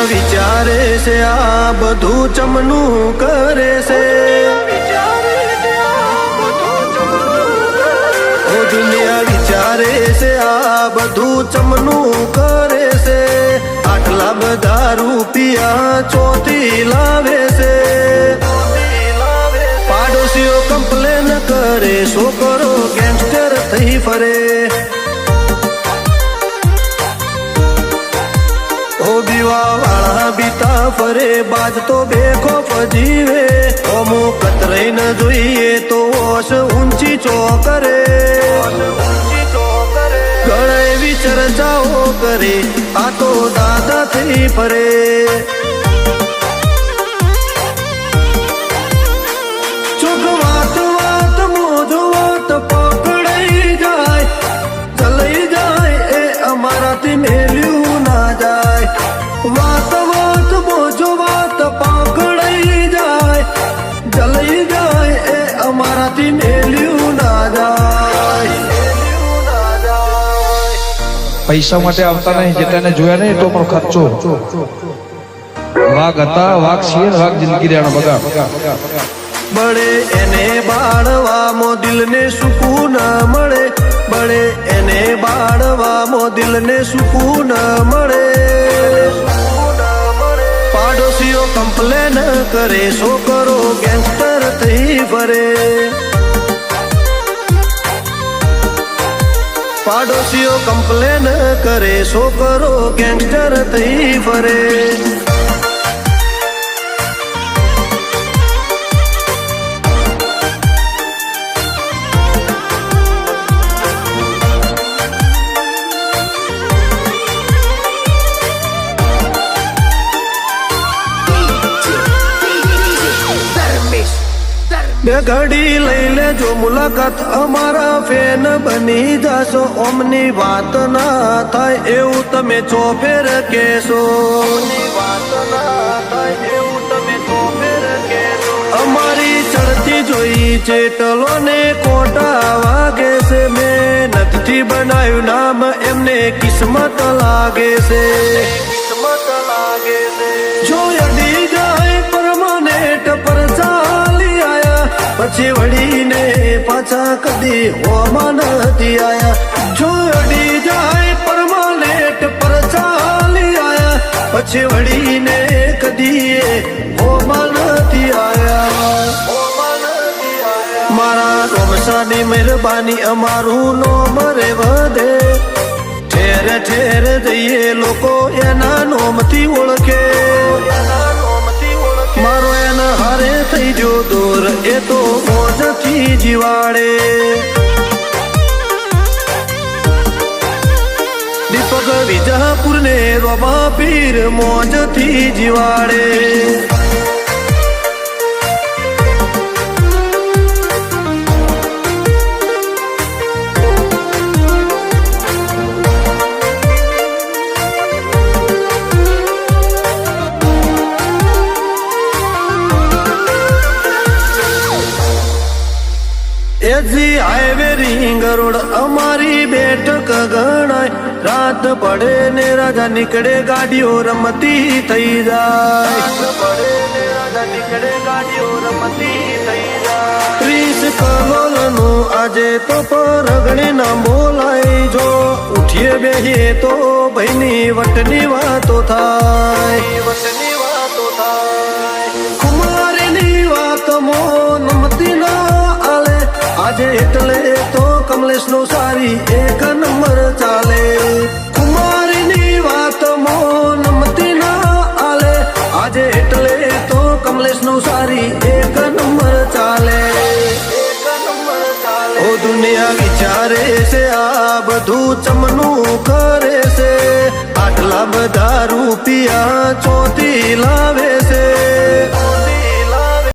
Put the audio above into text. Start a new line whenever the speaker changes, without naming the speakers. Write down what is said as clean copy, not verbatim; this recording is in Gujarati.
વિચારે છે આ બધું ચમનું કરે છે ઓ દુનિયા વિચારે છે આ બધું ચમનું કરે છે આટલા બધા રૂપિયા ચોથી લાવે છે પાડોશીઓ કમ્પ્લેન કરે છોકરો ગેંગસ્ટર થઈ ફરે વાળા બીતા ફરે બાજ તો બેખોફ જીવે અમો કતરાઈ ન જોઈએ તો ઓશ ઊંચી ચોકરે ગળે વિચર્ચાઓ કરે આ તો દાદા થઈ ફરે ચોક વાત વાત મોજો વાત પકડાઈ જાય ચલાઈ જાય એ અમારાથી મેલ્યું ના જાય વાત વાત મોજો વાત પકડાઈ જાય જલાઈ જાય એ અમારાથી મેલ્યું ના જાય
પૈસા માટે આવતા નહીં જેટાને જોયા નહીં તો પણ ખર્ચો વાઘ હતા વાઘ છીએ વાઘ જિંદગી રહેવાનો બગાડ
બળે એને બાળવામાં દિલને સુકૂન મળે બળે એને બાળવામાં દિલને સુકૂન મળે પાડોશીઓ કમ્પ્લેન કરે છોકરો ગેંગસ્ટર થઈ ફરે પાડોશીઓ કમ્પ્લેન કરે છોકરો ગેંગસ્ટર થઈ ફરે બે ઘડી લઈ લેજો મુલાકાત અમારા ફેન બની જાશો ઓમની વાત ના થાય એવું તમે ચોફેર કહેશો અમારી ચડતી જોઈ ચેટલો ને કોટા વાગે છે મહેનતથી બનાવ્યું નામ એમને કિસ્મત લાગે છે જો અડી જાય પરમાનેટ પર ચાલી આયા પછી વળીને પાછા કદી હોમાં નથી આયા જો અડી જાય પરમાનેટ પર ચાલી આયા પછી વળીને કદી હોમાં નથી આયા મારા રોમસાની મહેરબાની અમારું નોમ રે વધે ઠેર ઠેર જઈએ લોકો એના નોમથી ઓળખે મારો એના હારે થઈ જો દૂર એ તો મોજથી જીવાડે દીપક વિજાપુર ને રોબા પીર મોજથી જીવાડે એજી હાઈવે રિંગ રોડ અમારી બેઠક ગણાય રાત પડે ને રાજા નીકળે ગાડીઓ રમતી થઈ જાય ત્રીસ કલોલ નું આજે તો પરગણે ના બોલાય જો ઉઠીએ બેહીએ તો ભાઈની વટની વાતો થાય કુમારીની વાત નમતી ના આજે એટલે તો કમલેશ નો સારી એક નંબર ચાલે કુમારીની વાત નમતી ના આલે આજે એટલે તો કમલેશ નો સારી એક નંબર ચાલે ઓ દુનિયા વિચારે છે આ બધું ચમનું કરે છે આટલા બધા રૂપિયા ચોથી લાવે